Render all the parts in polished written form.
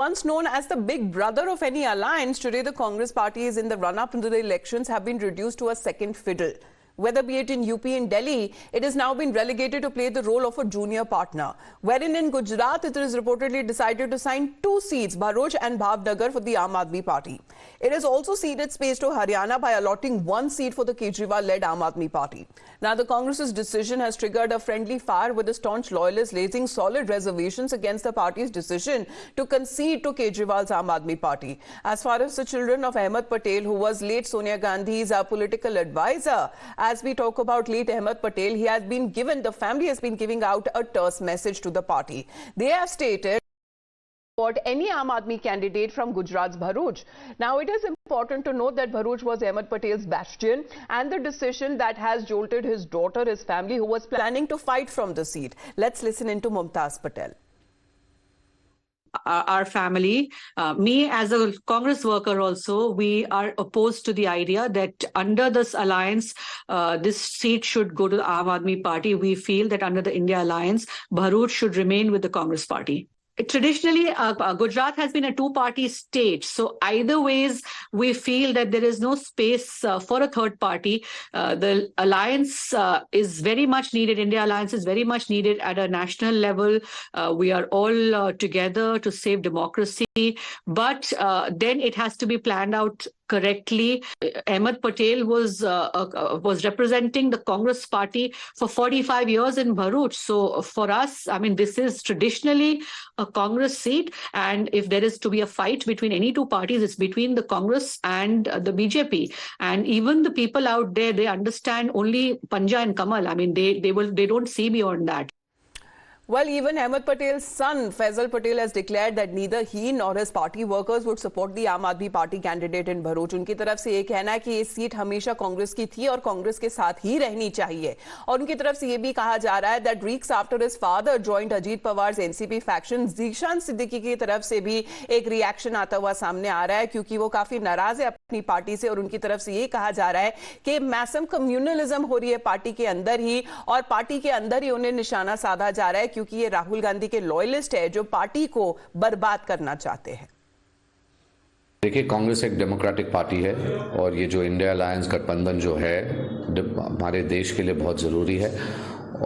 Once known as the big brother of any alliance, today the Congress party is in the run-up into the elections have been reduced to a second fiddle. Whether be it in UP and Delhi, it has now been relegated to play the role of a junior partner. Wherein in Gujarat, it is reportedly decided to sign 2 seats, Bharuch and Bhavnagar, for the Aam Aadmi Party. It has also ceded space to Haryana by allotting 1 seat for the Kejriwal-led Aam Aadmi Party. Now, the Congress's decision has triggered a friendly fire with the staunch loyalists raising solid reservations against the party's decision to concede to Kejriwal's Aam Aadmi Party. As far as the children of Ahmed Patel, who was late Sonia Gandhi's political advisor, as we talk about late Ahmed Patel, the family has been giving out a terse message to the party. They have stated any Aam Aadmi candidate from Gujarat's Bharuch. Now, it is important to note that Bharuch was Ahmed Patel's bastion, and the decision that has jolted his daughter, his family, who was planning to fight from the seat. Let's listen into Mumtaz Patel. Our family, me as a Congress worker also, we are opposed to the idea that under this alliance, this seat should go to the Aam Aadmi Party. We feel that under the India Alliance, Bharuch should remain with the Congress Party. Traditionally, Gujarat has been a 2-party state. So either ways, we feel that there is no space for a third party. The alliance is very much needed. India Alliance is very much needed at a national level. We are all together to save democracy. But then it has to be planned out correctly. Ahmed Patel was representing the Congress party for 45 years in Bharuch. So for us, I mean, this is traditionally a Congress seat. And if there is to be a fight between any 2 parties, it's between the Congress and the BJP. And even the people out there, they understand only Panja and Kamal. I mean, they don't see beyond that. Well, even Ahmed Patel's son, Faisal Patel, has declared that neither he nor his party workers would support the Aam Aadmi Party candidate in Bharuch. उनकी तरफ से ये कहना है कि ये seat हमेशा कांग्रेस की थी और कांग्रेस के साथ ही रहनी चाहिए. और उनकी तरफ से ये भी कहा जा रहा है that weeks after his father joined Ajit Pawar's NCP faction, Zeeshan Siddiqui की तरफ से भी एक रिएक्शन आता हुआ सामने आ रहा है, क्योंकि वो काफी नाराज है अपनी पार्टी से. और उनकी तरफ से ये कहा जा रहा है कि मैसिव कम्युनलिज्म हो रही है पार्टी के अंदर ही, और पार्टी के अंदर ही उन्हें निशाना साधा जा रहा है, क्योंकि ये राहुल गांधी के लॉयलिस्ट है जो पार्टी को बर्बाद करना चाहते हैं. देखिए, कांग्रेस एक डेमोक्रेटिक पार्टी है और ये जो इंडिया अलायंस गठबंधन जो है हमारे देश के लिए बहुत ज़रूरी है.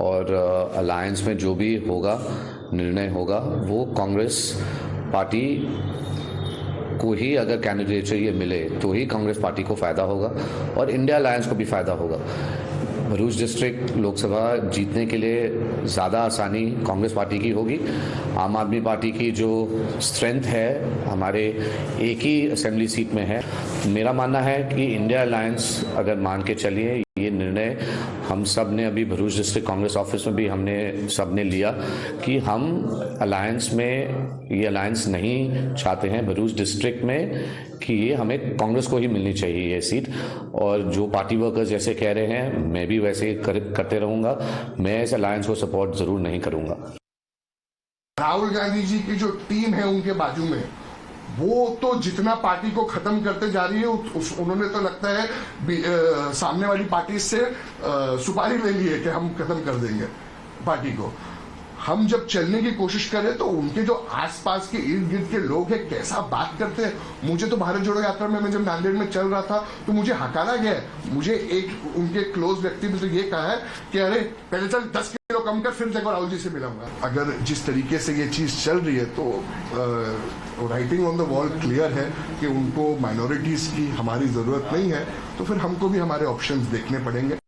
और अलायंस में जो भी होगा, निर्णय होगा, वो कांग्रेस पार्टी को ही अगर कैंडिडेचर ये मिले तो ही कांग्रेस पार्टी को फ़ायदा होगा और इंडिया अलायंस को भी फ़ायदा होगा. भरूच डिस्ट्रिक्ट लोकसभा जीतने के लिए ज़्यादा आसानी कांग्रेस पार्टी की होगी. आम आदमी पार्टी की जो स्ट्रेंथ है हमारे एक ही असेंबली सीट में है. मेरा मानना है कि इंडिया अलायंस अगर मान के चलिए, ये निर्णय हम सब ने अभी भरूच डिस्ट्रिक्ट कांग्रेस ऑफिस में भी हमने सब ने लिया कि हम अलायंस में ये अलायंस नहीं चाहते हैं भरूच डिस्ट्रिक्ट में, कि ये हमें कांग्रेस को ही मिलनी चाहिए ये सीट. और जो पार्टी वर्कर्स जैसे कह रहे हैं, मैं भी वैसे करते रहूंगा. मैं इस अलायंस को सपोर्ट जरूर नहीं करूंगा. राहुल गांधी जी की जो टीम है उनके बाजू में, वो तो जितना पार्टी को खत्म करते जा रही है, उन्होंने तो लगता है सामने वाली पार्टी से सुपारी ले ली है कि हम खत्म कर देंगे पार्टी को. हम जब चलने की कोशिश करें तो उनके जो आसपास के इर्द गिर्द के लोग हैं कैसा बात करते हैं. मुझे तो भारत जोड़ो यात्रा में मैं जब नांदेड़ में चल रहा था तो मुझे हकारा गया. मुझे एक उनके क्लोज व्यक्ति ने तो ये कहा है कि अरे पहले चल 10 किलो कम कर, फिर देखो राहुल जी से मिलाऊंगा. अगर जिस तरीके से ये चीज चल रही है तो writing on the wall clear है कि उनको माइनॉरिटीज की हमारी जरूरत नहीं है, तो फिर हमको भी हमारे ऑप्शंस देखने पड़ेंगे.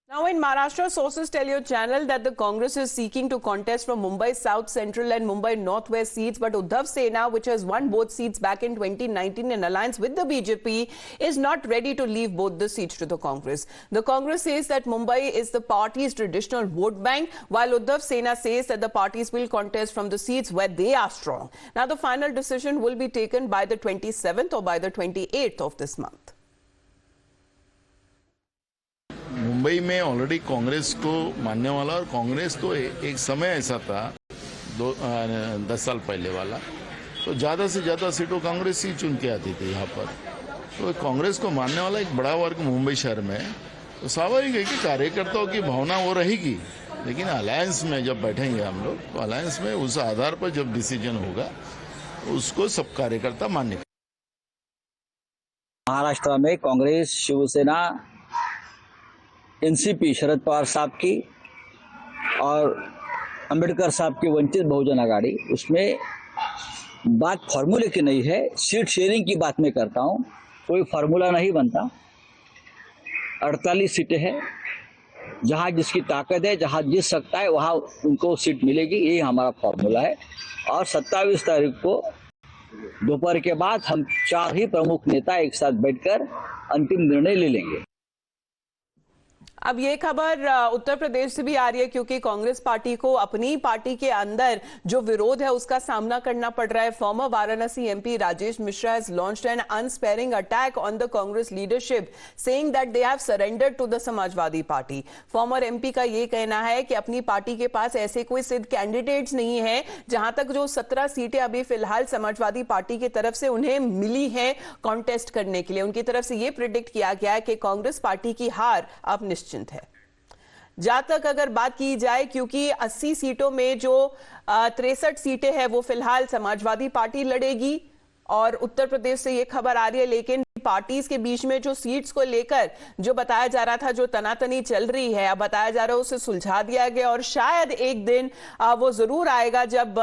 Now in Maharashtra, sources tell your channel that the Congress is seeking to contest from Mumbai South Central and Mumbai Northwest seats, but Uddhav Sena, which has won both seats back in 2019 in alliance with the BJP, is not ready to leave both the seats to the Congress. The Congress says that Mumbai is the party's traditional vote bank, while Uddhav Sena says that the parties will contest from the seats where they are strong. Now the final decision will be taken by the 27th or by the 28th of this month. Mumbai में already Congress को मानने वाला, और कांग्रेस तो एक समय ऐसा था 10 साल पहले वाला, तो ज़्यादा से ज़्यादा सीटों कांग्रेस ही चुन के आती थी यहाँ पर. तो कांग्रेस को मानने वाला एक बड़ा वर्ग मुंबई शहर में, तो स्वाभाविक है कि कार्यकर्ताओं की भावना वो रहेगी. लेकिन अलायंस में जब बैठेंगे हम लोग तो अलायंस में उस आधार पर जब डिसीजन होगा उसको सब कार्यकर्ता मान्य करेंगे। महाराष्ट्र में कांग्रेस, शिवसेना, एनसीपी शरद पवार साहब की और अंबेडकर साहब की वंचित बहुजन आघाड़ी, उसमें बात फार्मूले की नहीं है, सीट शेयरिंग की बात मैं करता हूं। कोई फार्मूला नहीं बनता। 48 सीटें हैं, जहां जिसकी ताकत है, जहां जीत सकता है वहां उनको सीट मिलेगी, यही हमारा फार्मूला है। और 27 तारीख को दोपहर के बाद हम 4 ही प्रमुख नेता एक साथ बैठकर अंतिम निर्णय ले लेंगे। अब ये खबर उत्तर प्रदेश से भी आ रही है, क्योंकि कांग्रेस पार्टी को अपनी पार्टी के अंदर जो विरोध है उसका सामना करना पड़ रहा है। Farmer Varanasi MP Rajesh Mishra has launched an unsparing attack on the Congress leadership, saying that they have surrendered to the Samajwadi party. Farmer MP का ये कहना है कि अपनी पार्टी के पास ऐसे कोई सिद्ध कैंडिडेट्स नहीं है। जहां तक जो 17 सीटें अभी फिलहाल समाजवादी पार्टी की तरफ से उन्हें मिली है कॉन्टेस्ट करने के लिए, उनकी तरफ से ये प्रिडिक्ट किया गया है कि कांग्रेस पार्टी की हार अब निश्चित है। जहां तक अगर बात की जाए, क्योंकि 80 सीटों में जो 63 सीटें हैं वो फिलहाल समाजवादी पार्टी लड़ेगी और उत्तर प्रदेश से ये खबर आ रही है, लेकिन पार्टीज के बीच में जो सीट्स को लेकर जो बताया जा रहा था, जो तनातनी चल रही है, अब बताया जा रहा है उसे सुलझा दिया गया और शायद एक दिन वो जरूर आएगा जब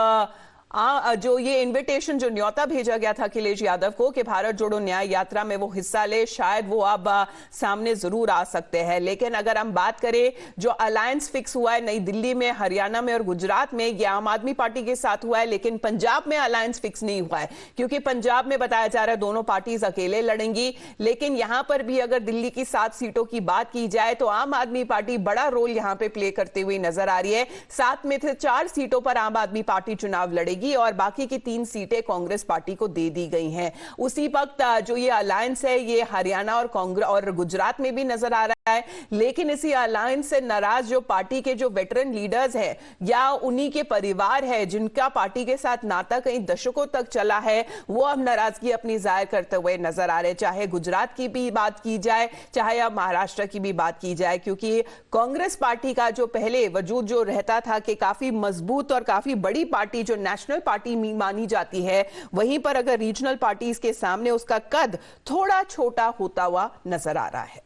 जो ये इनविटेशन, जो न्योता भेजा गया था अखिलेश यादव को कि भारत जोड़ो न्याय यात्रा में वो हिस्सा ले, शायद वो अब सामने जरूर आ सकते हैं। लेकिन अगर हम बात करें, जो अलायंस फिक्स हुआ है नई दिल्ली में, हरियाणा में और गुजरात में, ये आम आदमी पार्टी के साथ हुआ है, लेकिन पंजाब में अलायंस फिक्स नहीं हुआ है, क्योंकि पंजाब में बताया जा रहा है दोनों पार्टीज अकेले लड़ेंगी। लेकिन यहां पर भी अगर दिल्ली की 7 सीटों की बात की जाए तो आम आदमी पार्टी बड़ा रोल यहां पर प्ले करते हुए नजर आ रही है। 7 में से 4 सीटों पर आम आदमी पार्टी चुनाव लड़ेगी और बाकी की 3 सीटें कांग्रेस पार्टी को दे दी गई हैं। उसी वक्त जो ये अलायंस है ये हरियाणा और गुजरात में भी नजर आ रहा है, लेकिन इसी अलायंस से नाराज जो पार्टी के जो वेटरन लीडर्स हैं या उन्हीं के परिवार है जिनका पार्टी के साथ नाता कई दशकों तक चला है, वो अब नाराजगी अपनी जाहिर करते हुए नजर आ रहे, चाहे गुजरात की भी बात की जाए, चाहे अब महाराष्ट्र की भी बात की जाए। क्योंकि कांग्रेस पार्टी का जो पहले वजूद जो रहता था कि काफी मजबूत और काफी बड़ी पार्टी जो नेशनल पार्टी मानी जाती है, वहीं पर अगर रीजनल पार्टीज के सामने उसका कद थोड़ा छोटा होता हुआ नजर आ रहा है।